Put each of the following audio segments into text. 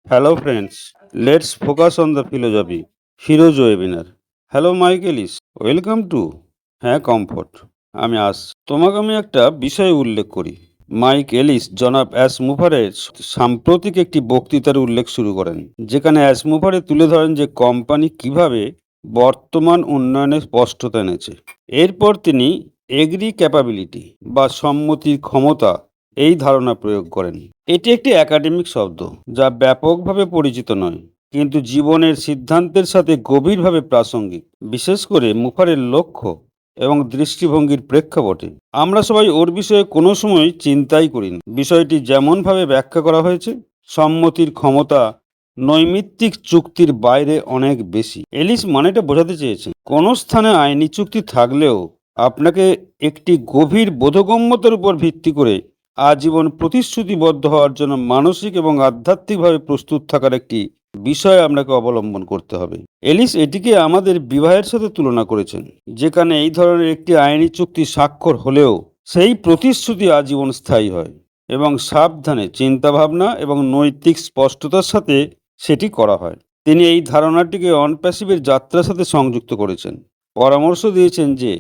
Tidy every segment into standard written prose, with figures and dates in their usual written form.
Hello friends, let's focus on the philosophy. Heroes webinar. Hello Mike Ellis, welcome to হ্যাঁ comfort. তোমাকে আমি একটা বিষয় উল্লেখ করি। মাইক এলিস জনাব অ্যাসমুভারের সাম্প্রতিক একটি বক্তৃতার উল্লেখ শুরু করেন, যেখানে অ্যাসমুভারে তুলে ধরেন যে কোম্পানি কিভাবে বর্তমান উন্নয়নে স্পষ্টতা এনেছে। এরপর তিনি এগ্রি ক্যাপাবিলিটি বা সম্মতির ক্ষমতা এই ধারণা প্রয়োগ করেন। এটি একটি একাডেমিক শব্দ যা ব্যাপকভাবে পরিচিত নয়, কিন্তু জীবনের সিদ্ধান্তের সাথে গভীরভাবে প্রাসঙ্গিক, বিশেষ করে মুফারের লক্ষ্য এবং দৃষ্টিভঙ্গির প্রেক্ষাপটে। আমরা সবাই ওর বিষয়ে কোনো সময় চিন্তাই করি না। বিষয়টি যেমনভাবে ব্যাখ্যা করা হয়েছে, সম্মতির ক্ষমতা নৈমিত্তিক চুক্তির বাইরে অনেক বেশি। এলিস মানেটা বোঝাতে চেয়েছে, কোনো স্থানে আইনি চুক্তি থাকলেও আপনাকে একটি গভীর বোধগম্যতার উপর ভিত্তি করে আজীবন প্রতিশ্রুতিবদ্ধ হওয়ার জন্য মানসিক এবং আধ্যাত্মিকভাবে প্রস্তুত থাকার একটি বিষয় আপনাকে অবলম্বন করতে হবে। এলিস এটিকে আমাদের বিবাহের সাথে তুলনা করেছেন, যেখানে এই ধরনের একটি আইনি চুক্তি স্বাক্ষর হলেও সেই প্রতিশ্রুতি আজীবন স্থায়ী হয় এবং সাবধানে চিন্তাভাবনা এবং নৈতিক স্পষ্টতার সাথে সেটি করা হয়। তিনি এই ধারণাটিকে অনপ্যাসিভের যাত্রার সাথে সংযুক্ত করেছেন। পরামর্শ দিয়েছেন যে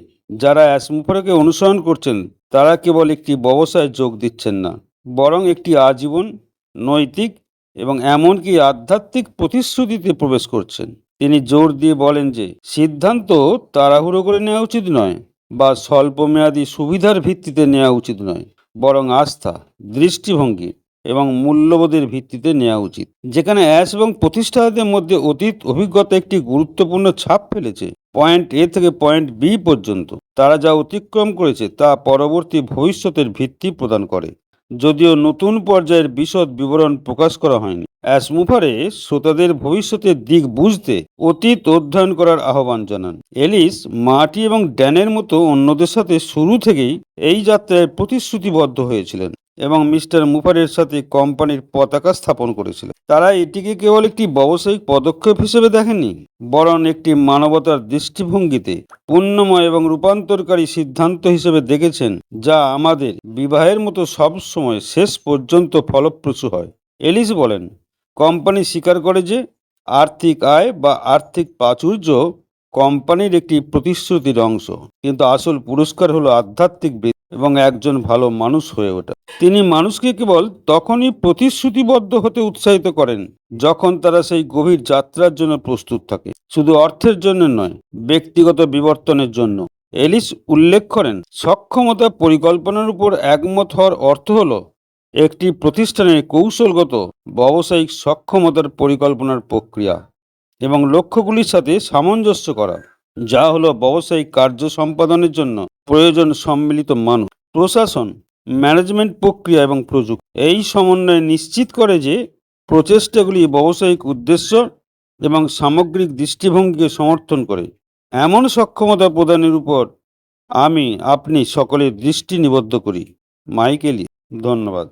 যারা অ্যাসমুফারকে অনুসরণ করছেন তারা কেবল একটি ব্যবসায় যোগ দিচ্ছেন না, বরং একটি আজীবন নৈতিক এবং এমনকি আধ্যাত্মিক প্রতিশ্রুতিতে প্রবেশ করছেন। তিনি জোর দিয়ে বলেন যে সিদ্ধান্ত তাড়াহুড়ো করে নেওয়া উচিত নয় বা স্বল্পমেয়াদী সুবিধার ভিত্তিতে নেওয়া উচিত নয়, বরং আস্থা, দৃষ্টিভঙ্গি এবং মূল্যবোধের ভিত্তিতে নেওয়া উচিত। যেখানে অ্যাস এবং প্রতিষ্ঠাতাদের মধ্যে অতীত অভিজ্ঞতা একটি গুরুত্বপূর্ণ ছাপ ফেলেছে, পয়েন্ট এ থেকে পয়েন্ট বি পর্যন্ত তারা যা অতিক্রম করেছে তা পরবর্তী ভবিষ্যতের ভিত্তি প্রদান করে, যদিও নতুন পর্যায়ের বিশদ বিবরণ প্রকাশ করা হয়নি। অ্যাসমুফারে শ্রোতাদের ভবিষ্যতের দিক বুঝতে অতীত অধ্যয়ন করার আহ্বান জানান। এলিস মার্টি এবং ড্যানের মতো অন্যদের সাথে শুরু থেকেই এই যাত্রায় প্রতিশ্রুতিবদ্ধ হয়েছিলেন এবং মিস্টার মুফারের সাথে কোম্পানির পতাকা স্থাপন করেছিলেন। তারা এটিকে কেবল একটি ব্যবসায়িক পদক্ষেপ হিসেবে দেখেননি, বরং একটি মানবতার দৃষ্টিভঙ্গিতে পুণ্যময় এবং রূপান্তরকারী সিদ্ধান্ত হিসেবে দেখেছেন, যা আমাদের বিবাহের মতো সবসময় শেষ পর্যন্ত ফলপ্রসূ হয়। এলিস বলেন, কোম্পানি স্বীকার করে যে আর্থিক আয় বা আর্থিক প্রাচুর্য কোম্পানির একটি প্রতিশ্রুতির অংশ, কিন্তু আসল পুরস্কার হলো আধ্যাত্মিক বৃদ্ধি এবং একজন ভালো মানুষ হয়ে ওঠা। তিনি মানুষকে কেবল তখনই প্রতিশ্রুতিবদ্ধ হতে উৎসাহিত করেন যখন তারা সেই গভীর যাত্রার জন্য প্রস্তুত থাকে, শুধু অর্থের জন্য নয়, ব্যক্তিগত বিবর্তনের জন্য। এলিস উল্লেখ করেন, সক্ষমতা পরিকল্পনার উপর একমত হওয়ার অর্থ হলো একটি প্রতিষ্ঠানের কৌশলগত ব্যবসায়িক সক্ষমতার পরিকল্পনার প্রক্রিয়া এবং লক্ষ্যগুলির সাথে সামঞ্জস্য করা, যা হলো ব্যবসায়িক কার্য সম্পাদনের জন্য প্রয়োজন সম্মিলিত মানুষ, প্রশাসন, ম্যানেজমেন্ট প্রক্রিয়া এবং প্রযুক্তি। এই সমন্বয় নিশ্চিত করে যে প্রচেষ্টাগুলি ব্যবসায়িক উদ্দেশ্য এবং সামগ্রিক দৃষ্টিভঙ্গিকে সমর্থন করে। এমন সক্ষমতা প্রদানের উপর আপনি সকলের দৃষ্টি নিবদ্ধ করি। Mike Ellis. ধন্যবাদ।